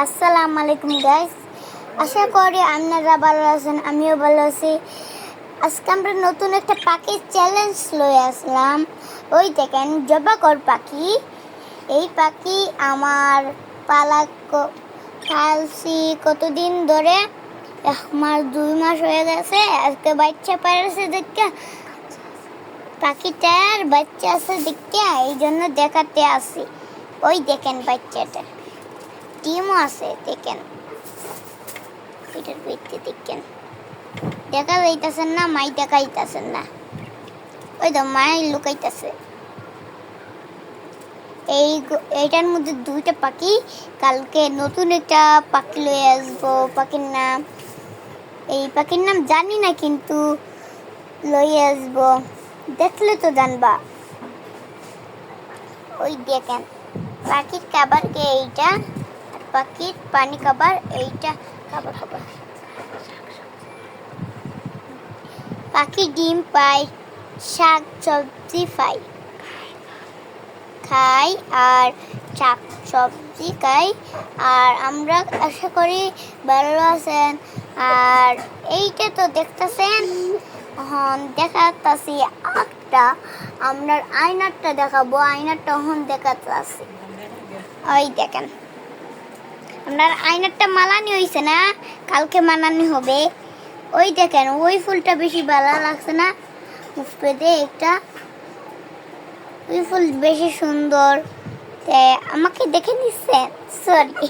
আসসালামু আলাইকুম গাইস, আশা করি আপনারা ভালো আছেন, আমিও ভালো আছি। আজকে আমরা নতুন একটা পাখির চ্যালেঞ্জ লয়ে আসলাম। ওই দেখেন জবাকর পাখি। এই পাখি আমার পালছি কতদিন ধরে, 1 মাস 2 মাস হয়ে গেছে। আজকে বাচ্চা পারছে দেখে, পাখিটার বাচ্চা আছে দেখে এই জন্য দেখাতে আসি। ওই দেখেন বাচ্চাটা, ডিমও আছে দেখেন, এটার ভিতরে দেখেন দেখা যাইতেছেন না, মাই দেখাইতেছেন না, ওই তো মাই লুকাইতেছে। এইটার মধ্যে 2টা পাখি, কালকে নতুন একটা পাখি লয়ে আসবো। এই পাখির নাম জানি না, কিন্তু লয়ে আসবো, দেখলে তো জানবা। ওই দেখেন পাখির খাবার এইটা, আর পাখির পানি খাবার এইটা। খাবার পাখি ডিম পায়, শাক সবজি খাই আর শাক সবজি খাই। আর আমরা আশা করি ভালো আছেন। আর এইটা তো দেখতেছেন, দেখাচ্ছি একটা, আপনার আয়নারটা দেখাবো। আয়নারটা দেখাচ্ছি, ওই দেখেন আপনার আয়নারটা মালানি হয়েছে না, কালকে মানানি হবে। ওই দেখেন ওই ফুলটা বেশি ভালো লাগছে না, মুফেদে একটা ওই ফুল বেশি সুন্দর। আমাকে দেখে নিচ্ছেন, সরি।